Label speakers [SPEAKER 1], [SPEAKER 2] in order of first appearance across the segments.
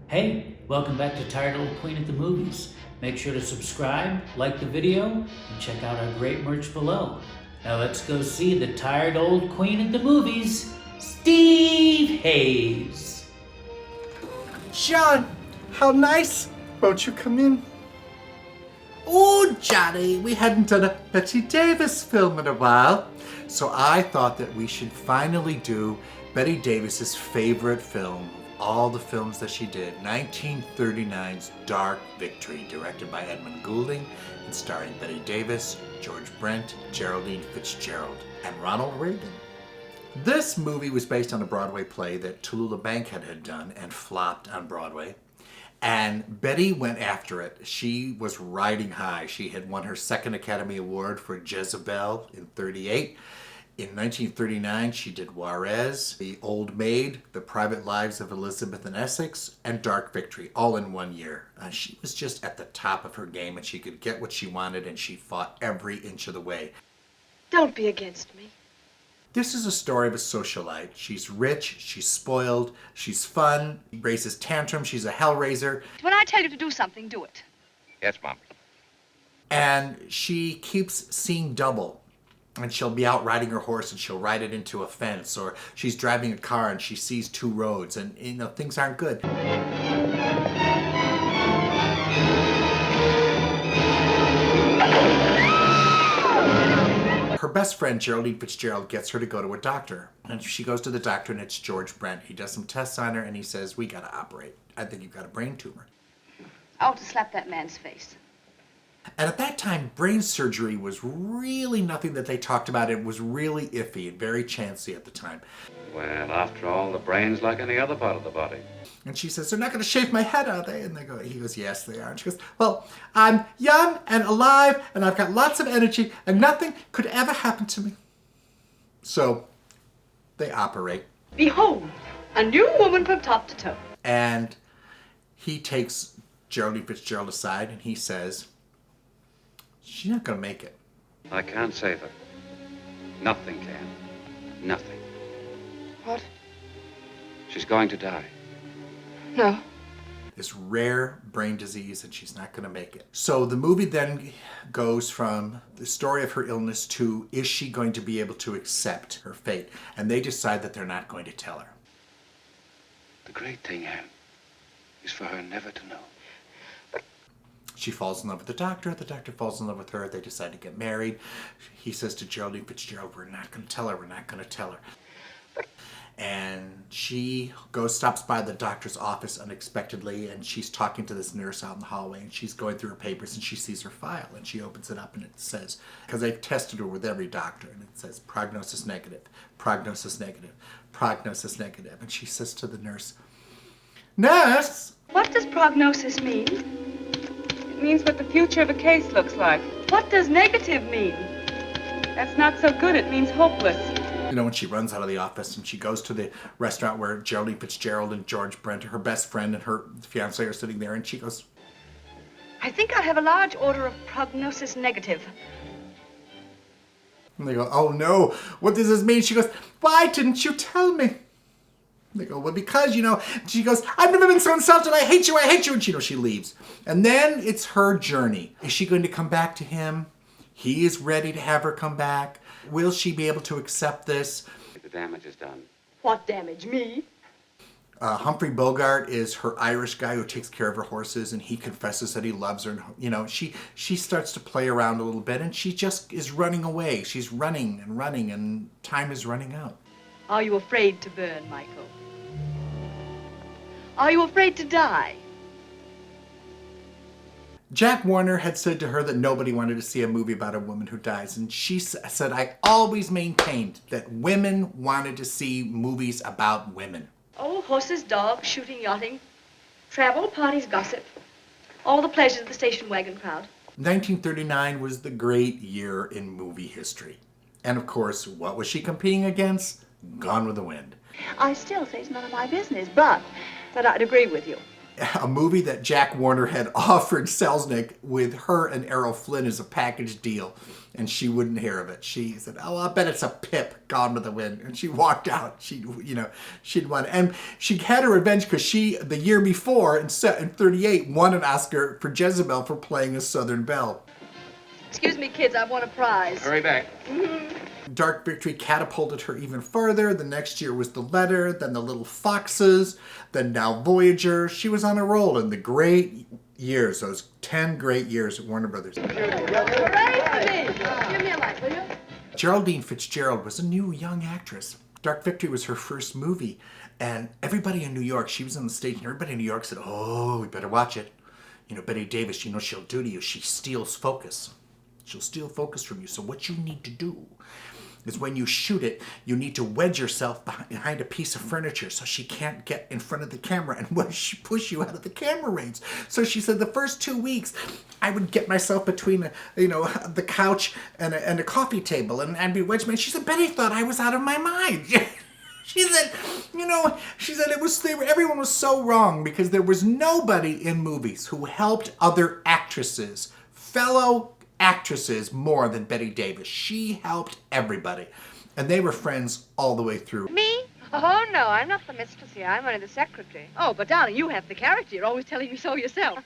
[SPEAKER 1] Hey, welcome back to Tired Old Queen at the Movies. Make sure to subscribe, like the video, and check out our great merch below. Now let's go see the Tired Old Queen at the Movies, Steve HAYES.
[SPEAKER 2] John, how nice. Won't you come in? Oh, Johnny, we hadn't done a Bette Davis film in a while, so I thought that we should finally do Bette Davis's favorite film of all the films that she did, 1939's Dark Victory, directed by Edmund Goulding and starring Bette Davis, George Brent, Geraldine Fitzgerald, and Ronald Reagan. This movie was based on a Broadway play that Tallulah Bankhead had done and flopped on Broadway. And Betty went after it. She was riding high. She had won her second Academy Award for Jezebel in '38. In 1939, she did Juarez, The Old Maid, The Private Lives of Elizabeth and Essex, and Dark Victory, all in 1 year. She was just at the top of her game, and she could get what she wanted, and she fought every inch of the way.
[SPEAKER 3] Don't be against me.
[SPEAKER 2] This is a story of a socialite. She's rich, she's spoiled, she's fun, she raises tantrums, she's a hellraiser.
[SPEAKER 3] When I tell you to do something, do it.
[SPEAKER 4] Yes, Mom.
[SPEAKER 2] And she keeps seeing double. And she'll be out riding her horse and she'll ride it into a fence, or she's driving a car and she sees two roads, and things aren't good. Her best friend, Geraldine Fitzgerald, gets her to go to a doctor. And she goes to the doctor, and it's George Brent. He does some tests on her, and he says, "We gotta operate. I think you've got a brain tumor."
[SPEAKER 3] I ought to slap that man's face.
[SPEAKER 2] And at that time, brain surgery was really nothing that they talked about. It was really iffy and very chancy at the time.
[SPEAKER 4] Well, after all, the brain's like any other part of the body.
[SPEAKER 2] And she says, "They're not going to shave my head, are they?" And he goes, "Yes, they are." And she goes, "Well, I'm young and alive, and I've got lots of energy, and nothing could ever happen to me." So they operate.
[SPEAKER 3] Behold, a new woman from top to toe.
[SPEAKER 2] And he takes Geraldine Fitzgerald aside, and he says, "She's not going to make it."
[SPEAKER 4] I can't save her. Nothing can. Nothing.
[SPEAKER 3] What?
[SPEAKER 4] She's going to die.
[SPEAKER 3] No.
[SPEAKER 2] This rare brain disease, and she's not going to make it. So the movie then goes from the story of her illness to, is she going to be able to accept her fate? And they decide that they're not going to tell her.
[SPEAKER 4] The great thing, Anne, is for her never to know.
[SPEAKER 2] She falls in love with the doctor falls in love with her, they decide to get married. He says to Geraldine Fitzgerald, "We're not going to tell her, we're not going to tell her." And she stops by the doctor's office unexpectedly, and she's talking to this nurse out in the hallway, and she's going through her papers, and she sees her file, and she opens it up, and it says, because they've tested her with every doctor, and it says prognosis negative, prognosis negative, prognosis negative. And she says to the nurse, "Nurse!"
[SPEAKER 3] What does prognosis mean?
[SPEAKER 5] It means what the future of a case looks like.
[SPEAKER 3] What does negative mean?
[SPEAKER 5] That's not so good. It means hopeless.
[SPEAKER 2] When she runs out of the office and she goes to the restaurant where Geraldine Fitzgerald and George Brent, her best friend, and her fiancé are sitting there, and she goes,
[SPEAKER 3] I think I'll have a large order of prognosis negative.
[SPEAKER 2] and they go, "Oh no, what does this mean?" She goes, "Why didn't you tell me?" They go, "Well, because, she goes, "I've never been so insulted. I hate you. And she leaves. And then it's her journey. Is she going to come back to him? He is ready to have her come back. Will she be able to accept this?
[SPEAKER 4] The damage is done.
[SPEAKER 3] What damage? Me?
[SPEAKER 2] Humphrey Bogart is her Irish guy who takes care of her horses, and he confesses that he loves her. And, she starts to play around a little bit, and she just is running away. She's running, and time is running out.
[SPEAKER 3] Are you afraid to burn, Michael? Are you afraid to die?
[SPEAKER 2] Jack Warner had said to her that nobody wanted to see a movie about a woman who dies, and she said, "I always maintained that women wanted to see movies about women."
[SPEAKER 3] Oh, horses, dogs, shooting, yachting, travel, parties, gossip. All the pleasures of the station wagon crowd.
[SPEAKER 2] 1939 was the great year in movie history. And of course, what was she competing against? Gone with the Wind.
[SPEAKER 3] I still say it's none of my business, but I'd agree with you.
[SPEAKER 2] a movie that Jack Warner had offered Selznick with her and Errol Flynn as a package deal, and she wouldn't hear of it. She said, "Oh, I bet it's a Pip, Gone with the Wind," and she walked out. She'd won, and she had her revenge because she, the year before in '38, won an Oscar for Jezebel for playing a Southern belle.
[SPEAKER 3] Excuse me, kids, I won a prize.
[SPEAKER 4] Hurry back.
[SPEAKER 2] Dark Victory catapulted her even further. The next year was The Letter, then The Little Foxes, then now Voyager. She was on a roll in the great years, those 10 great years at Warner Brothers.
[SPEAKER 3] Hooray for me! Give me a light, will you?
[SPEAKER 2] Geraldine Fitzgerald was a new young actress. Dark Victory was her first movie, and everybody in New York, she was on the stage, and everybody in New York said, "Oh, we better watch it. You know, Bette Davis, you know she'll do to you. She steals focus. She'll steal focus from you. So what you need to do is when you shoot it, you need to wedge yourself behind a piece of furniture so she can't get in front of the camera and push you out of the camera range." So she said the first 2 weeks, I would get myself between, the couch and a coffee table, and I'd be wedged. She said, Betty thought I was out of my mind. She said, everyone was so wrong because there was nobody in movies who helped other actresses, fellow actresses, more than Bette Davis. She helped everybody. And they were friends all the way through.
[SPEAKER 5] Me? Oh, no, I'm not the mistress here. I'm only the secretary.
[SPEAKER 3] Oh, but darling, you have the character. You're always telling me so yourself.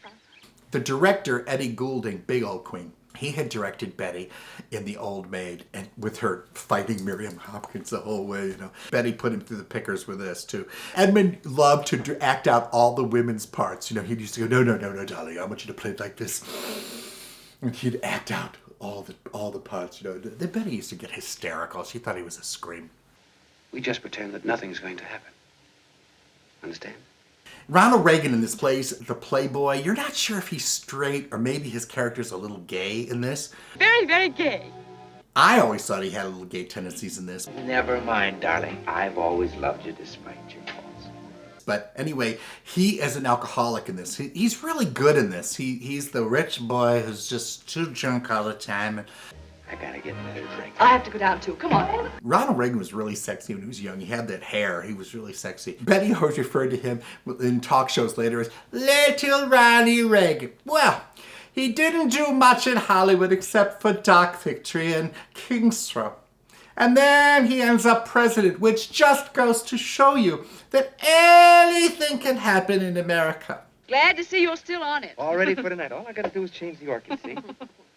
[SPEAKER 2] The director, Edmund Goulding, big old queen, he had directed Betty in The Old Maid, and with her fighting Miriam Hopkins the whole way, Betty put him through the pickers with this, too. Edmund loved to act out all the women's parts. He used to go, no, darling, I want you to play it like this. And he'd act out all the parts, The Betty used to get hysterical. She thought he was a scream.
[SPEAKER 4] We just pretend that nothing's going to happen. Understand?
[SPEAKER 2] Ronald Reagan in this plays the playboy. You're not sure if he's straight or maybe his character's a little gay in this.
[SPEAKER 3] Very, very gay.
[SPEAKER 2] I always thought he had a little gay tendencies in this.
[SPEAKER 6] Never mind, darling. I've always loved you despite your faults.
[SPEAKER 2] But anyway, he is an alcoholic in this. He's really good in this. He's the rich boy who's just too drunk all the time. And
[SPEAKER 6] I gotta get another drink.
[SPEAKER 3] I have to go down, too. Come on.
[SPEAKER 2] Ronald Reagan was really sexy when he was young. He had that hair. He was really sexy. Betty always referred to him in talk shows later as Little Ronnie Reagan. Well, he didn't do much in Hollywood except for Dark Victory and King's Throw. And then he ends up president, which just goes to show you that anything can happen in America.
[SPEAKER 3] Glad to see you're still on it.
[SPEAKER 6] All ready for tonight. All I gotta do is change the orchid, see?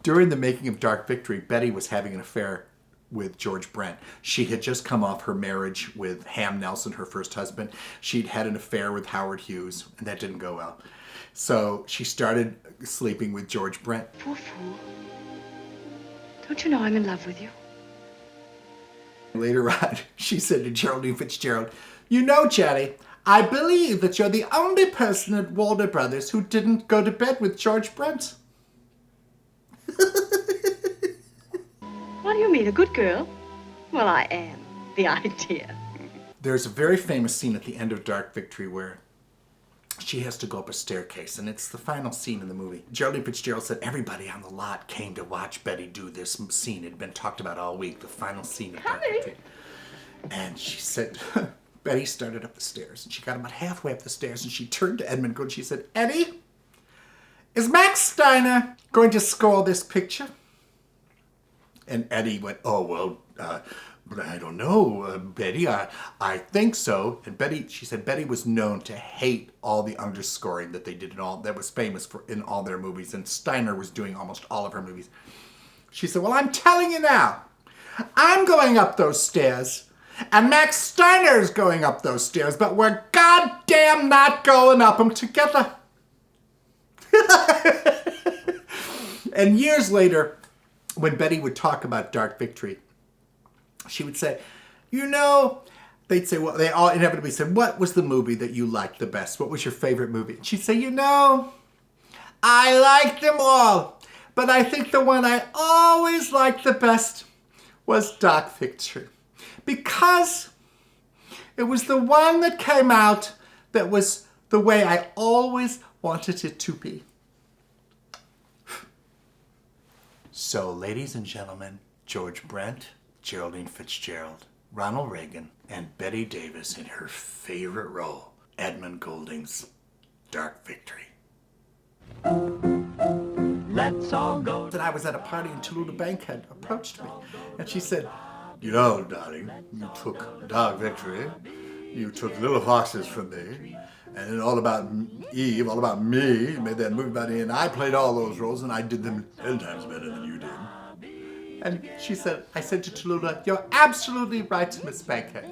[SPEAKER 2] During the making of Dark Victory, Betty was having an affair with George Brent. She had just come off her marriage with Ham Nelson, her first husband. She'd had an affair with Howard Hughes, and that didn't go well. So she started sleeping with George Brent.
[SPEAKER 3] Poor fool. Don't you know I'm in love with you?
[SPEAKER 2] Later on, she said to Geraldine Fitzgerald, "You know, Chatty, I believe that you're the only person at Warner Brothers who didn't go to bed with George Brent."
[SPEAKER 3] What do you mean, a good girl? Well, I am. The idea.
[SPEAKER 2] There's a very famous scene at the end of Dark Victory where she has to go up a staircase, and it's the final scene in the movie. Geraldine Fitzgerald said everybody on the lot came to watch Betty do this scene. It had been talked about all week, the final scene of Dark Victory. And she said, Betty started up the stairs, and she got about halfway up the stairs, and she turned to Edmund Goulding. She said, "Eddie, is Max Steiner going to score this picture?" And Eddie went, "Oh, well, I don't know, Betty, I think so." And she said Betty was known to hate all the underscoring that they did that was famous for in all their movies, and Steiner was doing almost all of her movies. She said, "Well, I'm telling you now, I'm going up those stairs, and Max Steiner's going up those stairs, but we're goddamn not going up them together." And years later, when Betty would talk about Dark Victory, she would say, they'd say, well, they all inevitably said, "What was the movie that you liked the best? What was your favorite movie?" And she'd say, "I liked them all, but I think the one I always liked the best was Dark Victory, because it was the one that came out that was the way I always wanted it to be." So, ladies and gentlemen, George Brent, Geraldine Fitzgerald, Ronald Reagan, and Bette Davis in her favorite role, Edmund Goulding's Dark Victory.
[SPEAKER 7] Let's all go.
[SPEAKER 2] That I was at a party and Tallulah Bankhead approached me, and she said, "You know, darling, you took Dark Victory, you took Little Foxes from me, and then All About Eve, All About Me, you made that movie about me, and I played all those roles, and I did them 10 times better than you did." And she said, I said to Tallulah, "You're absolutely right, Miss Bankhead.